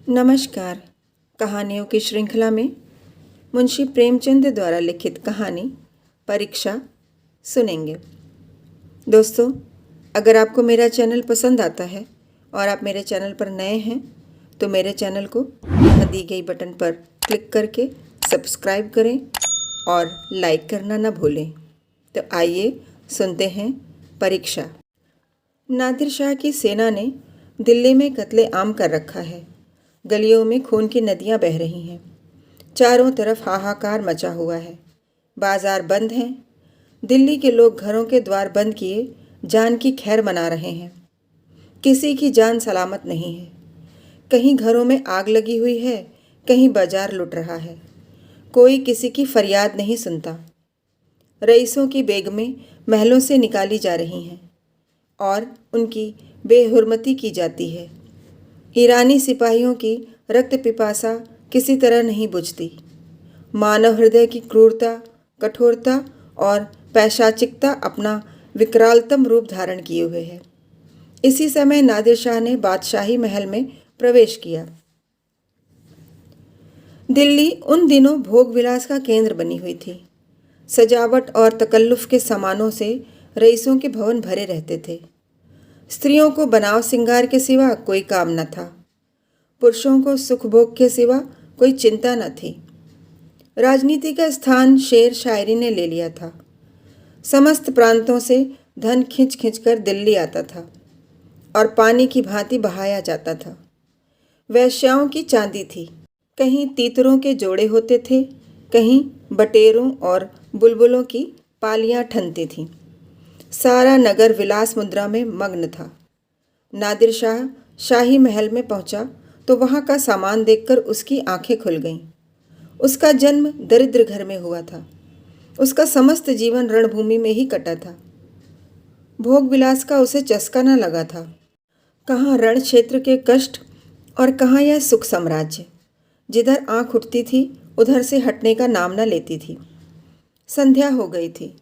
नमस्कार। कहानियों की श्रृंखला में मुंशी प्रेमचंद द्वारा लिखित कहानी परीक्षा सुनेंगे। दोस्तों, अगर आपको मेरा चैनल पसंद आता है और आप मेरे चैनल पर नए हैं तो मेरे चैनल को यहाँ दी गई बटन पर क्लिक करके सब्सक्राइब करें और लाइक करना न भूलें। तो आइए सुनते हैं परीक्षा। नादिर शाह की सेना ने दिल्ली में कत्ले आम कर रखा है। गलियों में खून की नदियां बह रही हैं। चारों तरफ हाहाकार मचा हुआ है। बाजार बंद हैं। दिल्ली के लोग घरों के द्वार बंद किए जान की खैर मना रहे हैं। किसी की जान सलामत नहीं है। कहीं घरों में आग लगी हुई है, कहीं बाजार लुट रहा है। कोई किसी की फरियाद नहीं सुनता। रईसों की बेगमें महलों से निकाली जा रही हैं और उनकी बेहुरमती की जाती है। ईरानी सिपाहियों की रक्त पिपासा किसी तरह नहीं बुझती। मानव हृदय की क्रूरता, कठोरता और पैशाचिकता अपना विकरालतम रूप धारण किए हुए है। इसी समय नादिर शाह ने बादशाही महल में प्रवेश किया। दिल्ली उन दिनों भोग विलास का केंद्र बनी हुई थी। सजावट और तकल्लुफ के सामानों से रईसों के भवन भरे रहते थे। स्त्रियों को बनाव सिंगार के सिवा कोई काम न था। पुरुषों को सुख भोग के सिवा कोई चिंता न थी। राजनीति का स्थान शेर शायरी ने ले लिया था। समस्त प्रांतों से धन खिंच खिंच कर दिल्ली आता था और पानी की भांति बहाया जाता था। वैश्याओं की चांदी थी। कहीं तीतरों के जोड़े होते थे, कहीं बटेरों और बुलबुलों की पालियां ठनती थीं। सारा नगर विलास मुद्रा में मग्न था। नादिर शाह शाही महल में पहुंचा तो वहां का सामान देखकर उसकी आंखें खुल गईं। उसका जन्म दरिद्र घर में हुआ था। उसका समस्त जीवन रणभूमि में ही कटा था। भोग विलास का उसे चस्का न लगा था। कहाँ रण क्षेत्र के कष्ट और कहाँ यह सुख साम्राज्य। जिधर आंख उठती थी उधर से हटने का नाम न लेती थी। संध्या हो गई थी।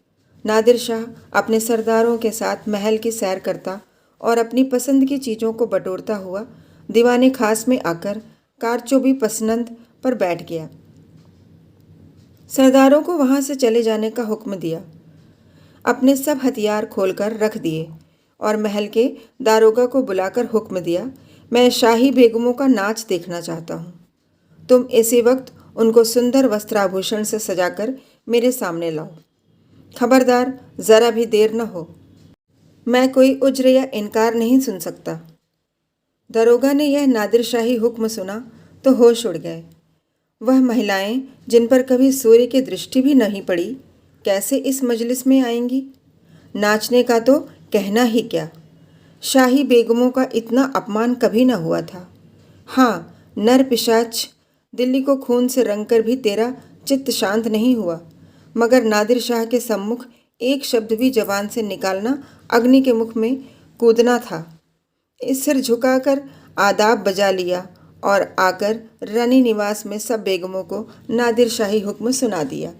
नादिर शाह अपने सरदारों के साथ महल की सैर करता और अपनी पसंद की चीज़ों को बटोरता हुआ दीवाने खास में आकर कारचोबी पसनंद पर बैठ गया। सरदारों को वहां से चले जाने का हुक्म दिया। अपने सब हथियार खोलकर रख दिए और महल के दारोगा को बुलाकर हुक्म दिया, मैं शाही बेगमों का नाच देखना चाहता हूँ। तुम इसी वक्त उनको सुंदर वस्त्राभूषण से सजाकर मेरे सामने लाओ। खबरदार, ज़रा भी देर न हो। मैं कोई उज्र या इनकार नहीं सुन सकता। दरोगा ने यह नादिर शाही हुक्म सुना तो होश उड़ गए। वह महिलाएं जिन पर कभी सूर्य की दृष्टि भी नहीं पड़ी कैसे इस मजलिस में आएंगी। नाचने का तो कहना ही क्या। शाही बेगमों का इतना अपमान कभी न हुआ था। हाँ, नर पिशाच, दिल्ली को खून से रंग कर भी तेरा चित्त शांत नहीं हुआ, मगर नादिर शाह के सम्मुख एक शब्द भी जबान से निकालना अग्नि के मुख में कूदना था। इस सिर झुकाकर आदाब बजा लिया और आकर रानी निवास में सब बेगमों को नादिर शाही हुक्म सुना दिया।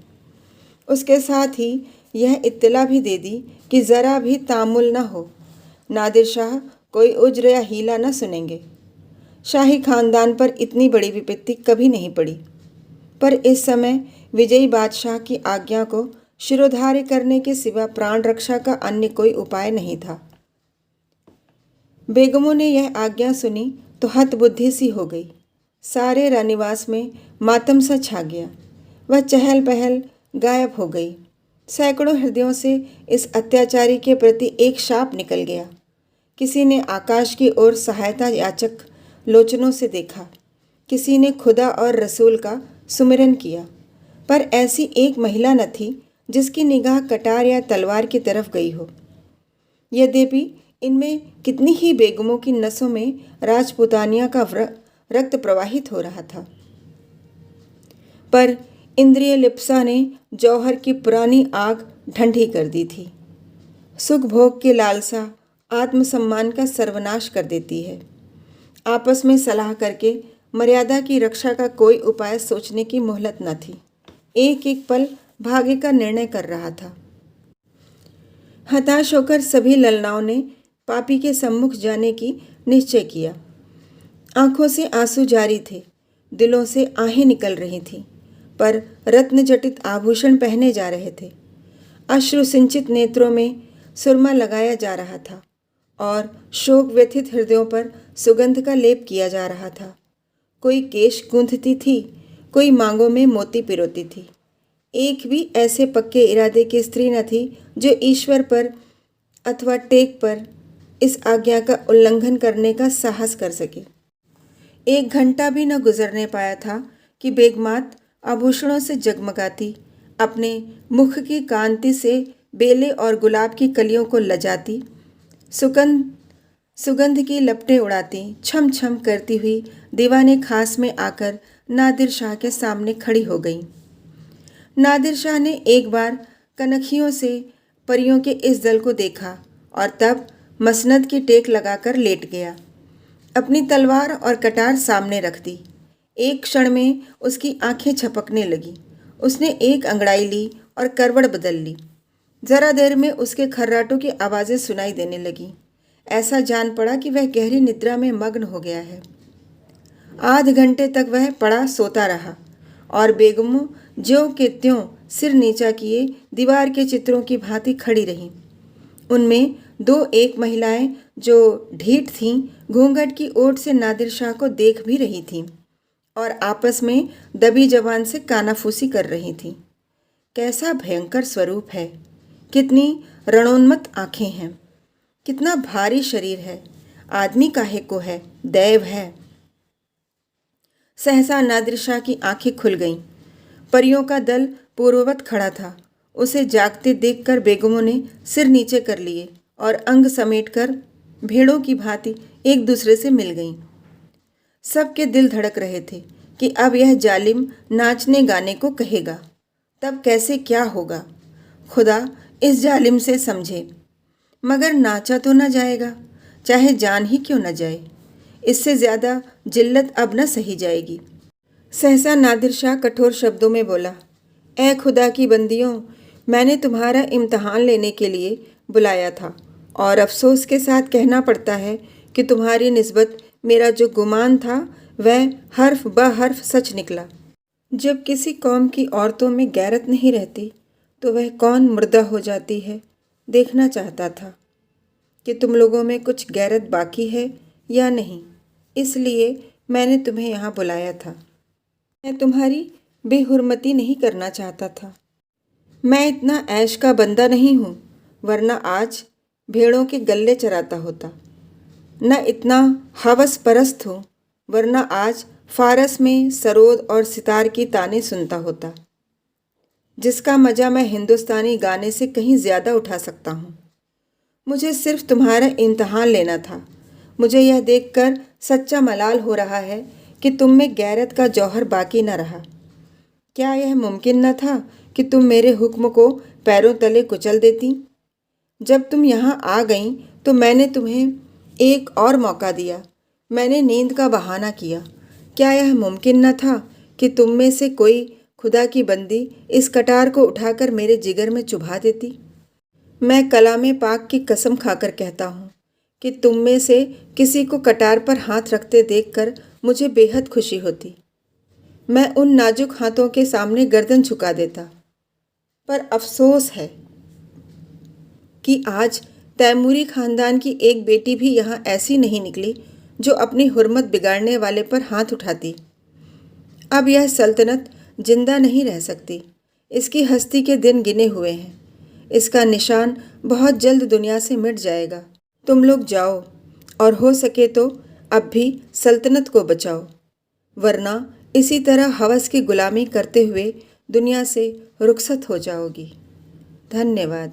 उसके साथ ही यह इत्तला भी दे दी कि ज़रा भी तामुल न हो। नादिर शाह कोई उज्र या हीला न सुनेंगे। शाही खानदान पर इतनी बड़ी विपत्ति कभी नहीं पड़ी, पर इस समय विजयी बादशाह की आज्ञा को शिरोधार्य करने के सिवा प्राण रक्षा का अन्य कोई उपाय नहीं था। बेगमों ने यह आज्ञा सुनी तो हतबुद्धि सी हो गई। सारे रानिवास में मातम सा छा गया। वह चहल पहल गायब हो गई। सैकड़ों हृदयों से इस अत्याचारी के प्रति एक शाप निकल गया। किसी ने आकाश की ओर सहायता याचक लोचनों से देखा, किसी ने खुदा और रसूल का सुमिरन किया, पर ऐसी एक महिला न थी जिसकी निगाह कटार या तलवार की तरफ गई हो। यद्यपि इनमें कितनी ही बेगमों की नसों में राजपुतानिया का रक्त प्रवाहित हो रहा था, पर इंद्रिय लिप्सा ने जौहर की पुरानी आग ठंडी कर दी थी। सुख भोग की लालसा आत्मसम्मान का सर्वनाश कर देती है। आपस में सलाह करके मर्यादा की रक्षा का कोई उपाय सोचने की मोहलत न थी। एक एक पल भाग्य का निर्णय कर रहा था। हताश होकर सभी ललनाओं ने पापी के सम्मुख जाने की निश्चय किया। आंखों से आंसू जारी थे, दिलों से आहें निकल रही थीं, पर रत्न जटित आभूषण पहने जा रहे थे। अश्रु सिंचित नेत्रों में सुरमा लगाया जा रहा था और शोक व्यथित हृदयों पर सुगंध का लेप किया जा रहा था। कोई केश गूंथती थी, कोई मांगों में मोती पिरोती थी। एक भी ऐसे पक्के इरादे की स्त्री न थी जो ईश्वर पर अथवा टेक पर इस आज्ञा का उल्लंघन करने का साहस कर सके। 1 घंटा भी न गुजरने पाया था कि बेगमात आभूषणों से जगमगाती, अपने मुख की कांति से बेले और गुलाब की कलियों को लजाती, सुगंध की लपटें उड़ाती, छम छम करती हुई दीवाने खास में आकर नादिर शाह के सामने खड़ी हो गई। नादिर शाह ने एक बार कनखियों से परियों के इस दल को देखा और तब मसनद की टेक लगाकर लेट गया। अपनी तलवार और कटार सामने रख दी। एक क्षण में उसकी आंखें झपकने लगी। उसने एक अंगड़ाई ली और करवट बदल ली। जरा देर में उसके खर्राटों की आवाज़ें सुनाई देने लगीं। ऐसा जान पड़ा कि वह गहरी निद्रा में मग्न हो गया है। आध घंटे तक वह पड़ा सोता रहा और बेगमों ज्यों के त्यों सिर नीचा किए दीवार के चित्रों की भांति खड़ी रहीं। उनमें 2-1 महिलाएं जो ढीठ थीं, घूंघट की ओट से नादिर शाह को देख भी रही थीं और आपस में दबी जबान से कानाफूसी कर रही थीं। कैसा भयंकर स्वरूप है, कितनी रणोन्मत्त आंखें हैं, कितना भारी शरीर है, आदमी काहे को है, दैव है। सहसा नादिर शाह की आंखें खुल गईं। परियों का दल पूर्ववत खड़ा था। उसे जागते देखकर बेगमों ने सिर नीचे कर लिए और अंग समेटकर भेड़ों की भांति एक दूसरे से मिल गईं। सबके दिल धड़क रहे थे कि अब यह जालिम नाचने गाने को कहेगा, तब कैसे क्या होगा, खुदा इस जालिम से समझे। मगर नाचा तो न जाएगा, चाहे जान ही क्यों न जाए। इससे ज़्यादा जिल्लत अब न सही जाएगी। सहसा नादिर शाह कठोर शब्दों में बोला, ए खुदा की बंदियों, मैंने तुम्हारा इम्तहान लेने के लिए बुलाया था और अफसोस के साथ कहना पड़ता है कि तुम्हारी निस्बत मेरा जो गुमान था वह हर्फ ब हर्फ सच निकला। जब किसी कौम की औरतों में गैरत नहीं रहती तो वह कौन मुर्दा हो जाती है। देखना चाहता था कि तुम लोगों में कुछ गैरत बाकी है या नहीं, इसलिए मैंने तुम्हें यहाँ बुलाया था। मैं तुम्हारी बेहुरमती नहीं करना चाहता था। मैं इतना ऐश का बंदा नहीं हूँ, वरना आज भेड़ों के गल्ले चराता होता। न इतना हवस परस्त हूँ, वरना आज फारस में सरोद और सितार की ताने सुनता होता, जिसका मज़ा मैं हिंदुस्तानी गाने से कहीं ज़्यादा उठा सकता हूँ। मुझे सिर्फ तुम्हारा इम्तहान लेना था। मुझे यह देखकर सच्चा मलाल हो रहा है कि तुम में गैरत का जौहर बाकी न रहा। क्या यह मुमकिन न था कि तुम मेरे हुक्म को पैरों तले कुचल देती? जब तुम यहाँ आ गईं तो मैंने तुम्हें एक और मौका दिया। मैंने नींद का बहाना किया। क्या यह मुमकिन न था कि तुम में से कोई खुदा की बंदी इस कटार को उठाकर मेरे जिगर में चुभा देती? मैं कलामे पाक की कसम खाकर कहता हूँ कि तुम में से किसी को कटार पर हाथ रखते देखकर मुझे बेहद खुशी होती। मैं उन नाजुक हाथों के सामने गर्दन झुका देता। पर अफसोस है कि आज तैमूरी खानदान की एक बेटी भी यहाँ ऐसी नहीं निकली जो अपनी हुर्मत बिगाड़ने वाले पर हाथ उठाती। अब यह सल्तनत जिंदा नहीं रह सकती। इसकी हस्ती के दिन गिने हुए हैं। इसका निशान बहुत जल्द दुनिया से मिट जाएगा। तुम लोग जाओ और हो सके तो अब भी सल्तनत को बचाओ, वरना इसी तरह हवस की गुलामी करते हुए दुनिया से रुखसत हो जाओगी। धन्यवाद।